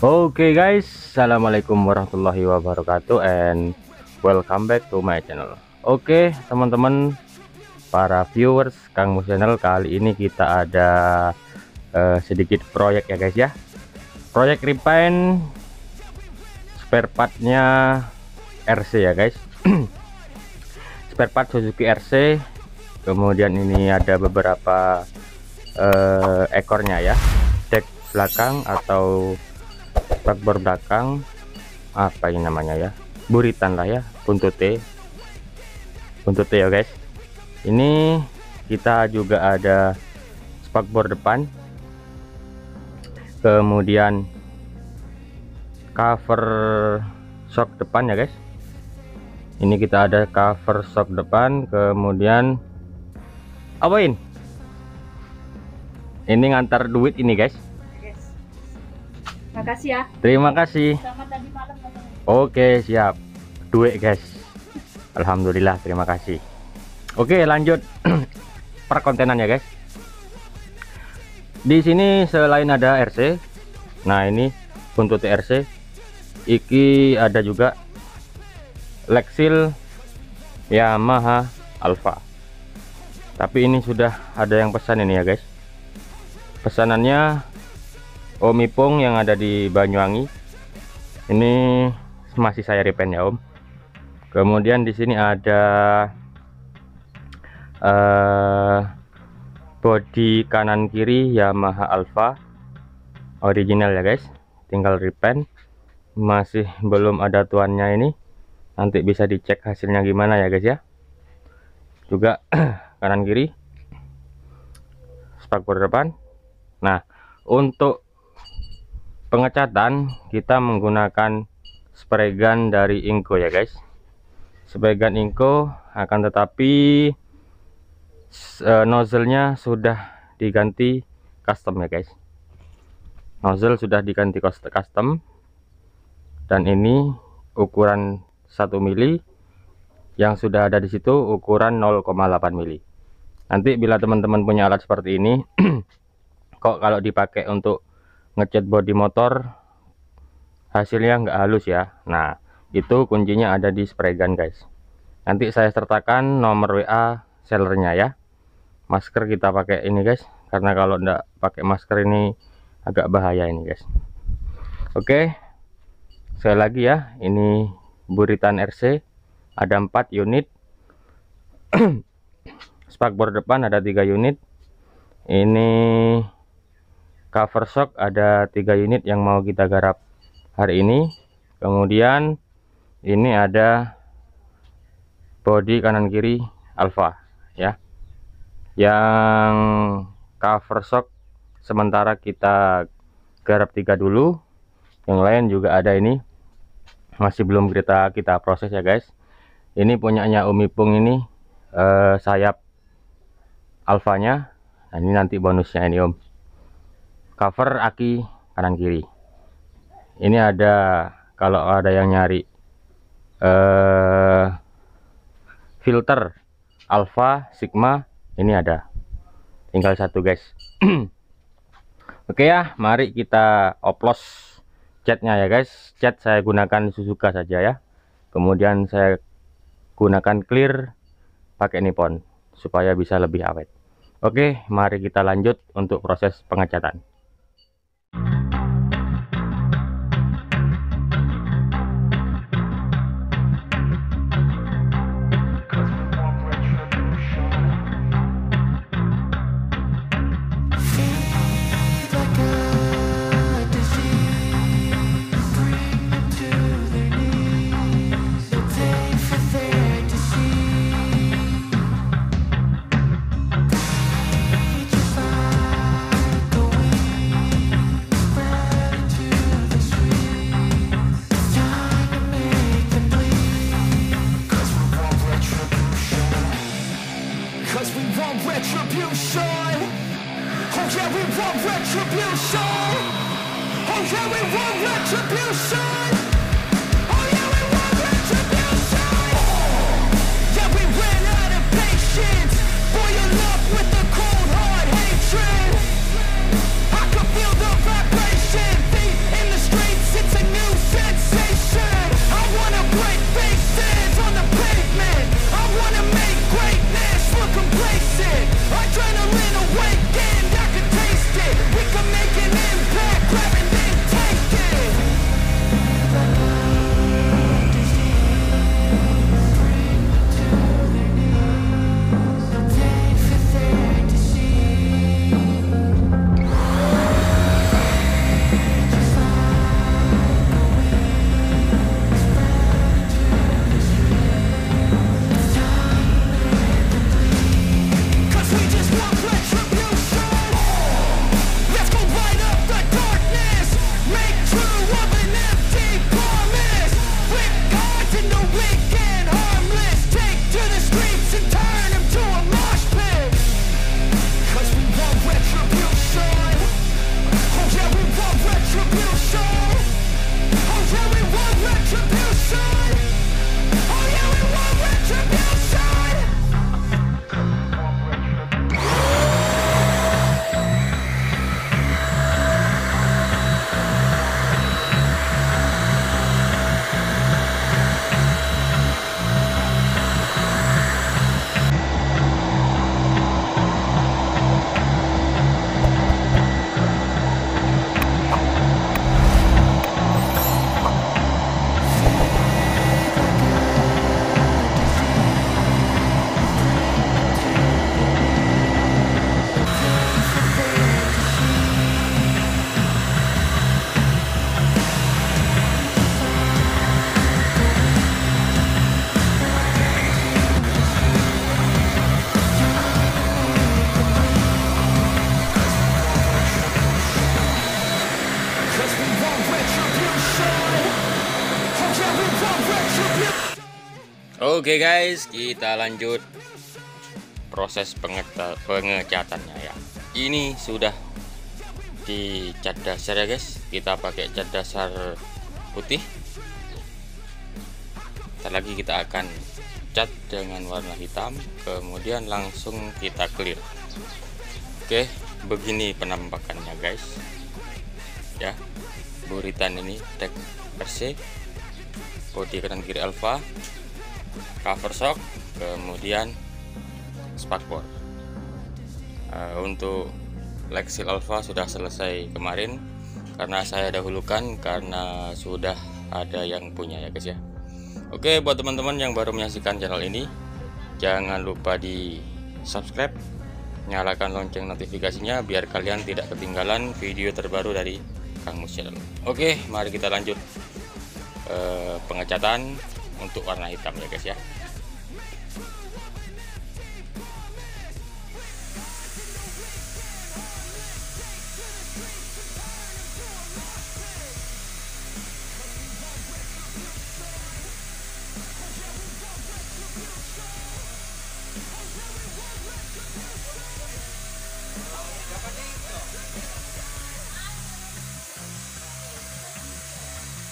Oke guys, assalamualaikum warahmatullahi wabarakatuh and welcome back to my channel. Oke teman-teman, para viewers Kang Mus Channel, kali ini kita ada sedikit proyek ya guys ya. Proyek repaint spare partnya RC ya guys. Spare part Suzuki RC. Kemudian ini ada beberapa ekornya ya, dek belakang atau bakbor belakang, apa ini namanya ya, buritan lah ya, buntut T ya guys. Ini kita juga ada spakbor depan, kemudian cover shock depan ya guys. Ini kita ada cover shock depan, kemudian apain ini ngantar duit ini guys. Makasih ya. Terima kasih. Selamat tadi malam. Oke siap, duit guys. Alhamdulillah, terima kasih. Oke lanjut perkontenan ya guys. Di sini selain ada RC, nah ini buntut RC, iki ada juga Lexil Yamaha Alpha. Tapi ini sudah ada yang pesan ini ya guys. Pesanannya Om Ipung yang ada di Banyuwangi. Ini masih saya repaint ya Om. Kemudian di sini ada bodi kanan kiri Yamaha Alpha original ya guys, tinggal repaint, masih belum ada tuannya ini. Nanti bisa dicek hasilnya gimana ya guys ya. Juga kanan kiri spakbor depan. Nah untuk pengecatan kita menggunakan spray gun dari Inco ya guys. Spray gun Inco, akan tetapi nozzle-nya sudah diganti custom ya guys. Nozzle sudah diganti custom, dan ini ukuran 1 mili, yang sudah ada di situ ukuran 0,8 mili. Nanti bila teman-teman punya alat seperti ini kok kalau dipakai untuk ngecat bodi motor hasilnya nggak halus ya. Nah itu kuncinya ada di spray gun guys. Nanti saya sertakan nomor WA sellernya ya. Masker kita pakai ini guys, karena kalau nggak pakai masker ini agak bahaya ini guys. Oke, sekali lagi ya, ini buritan RC ada 4 unit. Spakbor depan ada 3 unit. Ini cover shock ada 3 unit yang mau kita garap hari ini. Kemudian ini ada bodi kanan kiri Alpha ya, yang cover shock sementara kita garap 3 dulu, yang lain juga ada, ini masih belum kita proses ya guys. Ini punyanya Om Ipung ini, sayap Alphanya. Nah ini nanti bonusnya ini Om, cover aki kanan kiri. Ini ada, kalau ada yang nyari filter Alpha Sigma, ini ada, tinggal 1 guys. Oke ya, mari kita oplos catnya ya guys. Cat saya gunakan Suzuka saja ya, kemudian saya gunakan clear pakai Nippon supaya bisa lebih awet. Oke, mari kita lanjut untuk proses pengecatan. Streets Oke guys, kita lanjut proses pengecatannya ya. Ini sudah dicat dasar ya guys. Kita pakai cat dasar putih. Setelah lagi kita akan cat dengan warna hitam, kemudian langsung kita clear. Oke, begini penampakannya guys. Ya, buritan ini tag RC, bodi kanan kiri alfa, cover shock, kemudian spakbor. Untuk Lexil Alpha sudah selesai kemarin karena saya dahulukan karena sudah ada yang punya ya guys ya. Oke, buat teman-teman yang baru menyaksikan channel ini, jangan lupa di subscribe, nyalakan lonceng notifikasinya biar kalian tidak ketinggalan video terbaru dari Kang Mus Channel. Oke, mari kita lanjut pengecatan untuk warna hitam ya guys ya.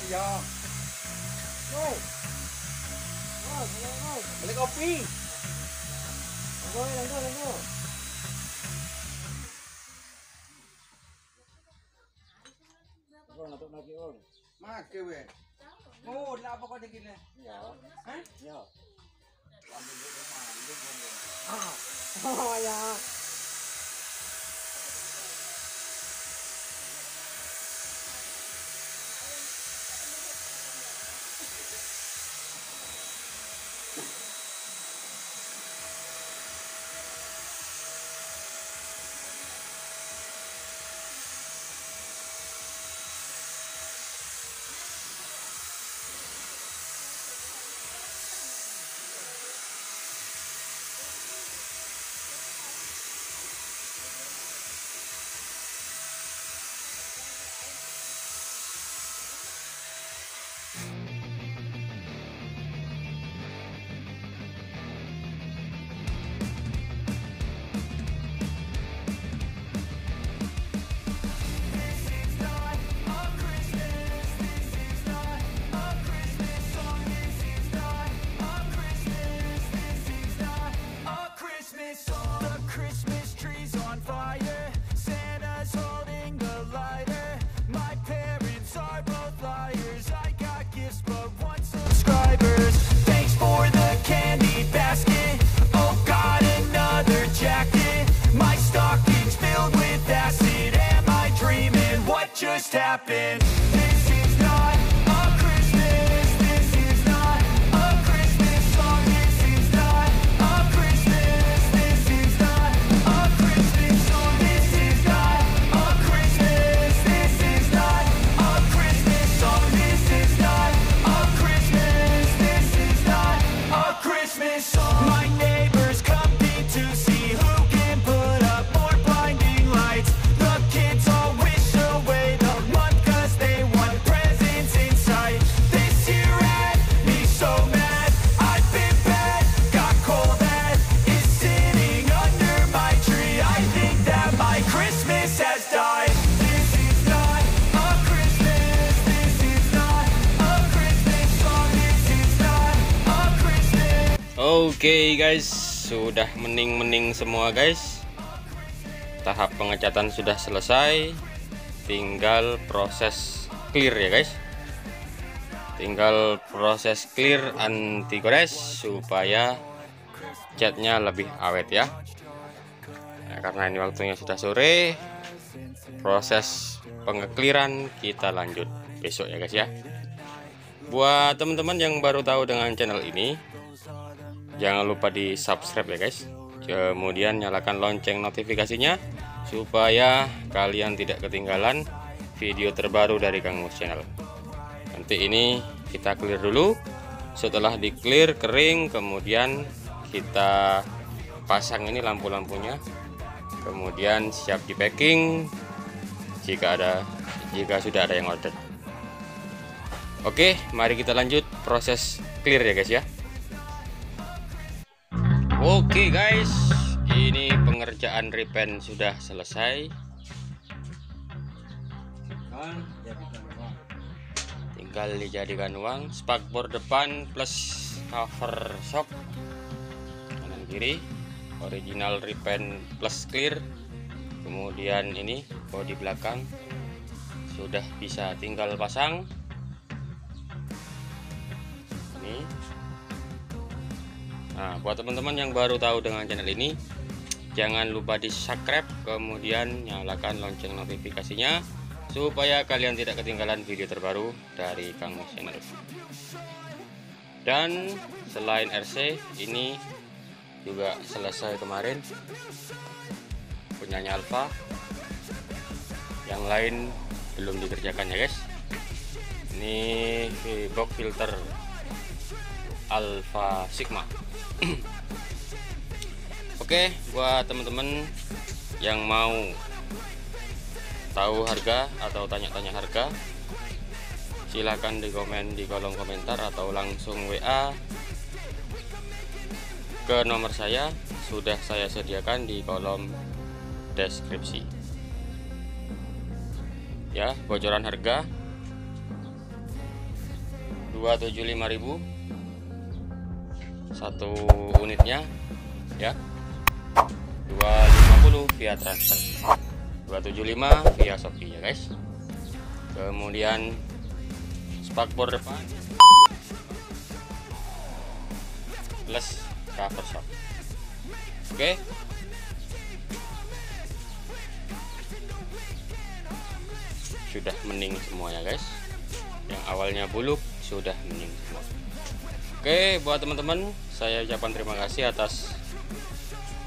Iya. No. Beli kopi. Langgo. Natuk lagi on. Make we. Oh, lah apa kau dikit ni? Ya. Hah? Ya. Oh ya. Just happened. This is not a Christmas. This is not a Christmas song. This is not a Christmas. This is not a Christmas song. This is not a Christmas. This is not a Christmas song. This is not a Christmas. This is not a Christmas song. My neighbors compete to see who can put up more blinding lights. The kids all wish away the month 'cause they want presents in sight. This year had me so mad. I've been bad, got coal that is sitting under my tree. I think that my Christmas has died. This is not a Christmas. This is not a Christmas song. This is not a Christmas. Oke guys, sudah mening-mening semua guys. Tahap pengecatan sudah selesai, tinggal proses clear ya guys. Tinggal proses clear anti gores supaya catnya lebih awet ya. Nah, karena ini waktunya sudah sore, proses pengekliran kita lanjut besok ya guys ya. Buat teman-teman yang baru tahu dengan channel ini, jangan lupa di subscribe ya guys. Kemudian nyalakan lonceng notifikasinya supaya kalian tidak ketinggalan video terbaru dari Kang Mus Channel. Nanti ini kita clear dulu. Setelah di clear kering, kemudian kita pasang ini lampu-lampunya, kemudian siap di packing jika sudah ada yang order. Oke, mari kita lanjut proses clear ya guys ya. Oke guys, ini pengerjaan repaint sudah selesai. Tinggal dijadikan uang. Spakbor depan plus cover shock kanan kiri, original repaint plus clear. Kemudian ini bodi belakang sudah bisa tinggal pasang. Ini. Nah, buat teman-teman yang baru tahu dengan channel ini, jangan lupa di subscribe, kemudian nyalakan lonceng notifikasinya supaya kalian tidak ketinggalan video terbaru dari Kang Mus Channel. Dan selain RC, ini juga selesai kemarin punyanya Alfa. Yang lain belum dikerjakan ya guys. Ini box filter Alfa Sigma. Oke, buat teman-teman yang mau tahu harga atau tanya-tanya harga, silahkan di komen di kolom komentar atau langsung WA ke nomor saya, sudah saya sediakan di kolom deskripsi. Ya, bocoran harga 275.000 satu unitnya ya, 250 via transfer, 275 via Shopee ya guys. Kemudian spakbor depan plus cover shock. Oke, sudah mending semua ya guys. Yang awalnya buluk sudah mending semua. Oke, buat teman-teman, saya ucapkan terima kasih atas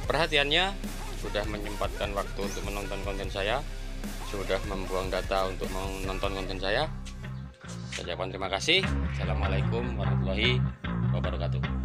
perhatiannya, sudah menyempatkan waktu untuk menonton konten saya, sudah membuang data untuk menonton konten saya. Saya ucapkan terima kasih. Assalamualaikum warahmatullahi wabarakatuh.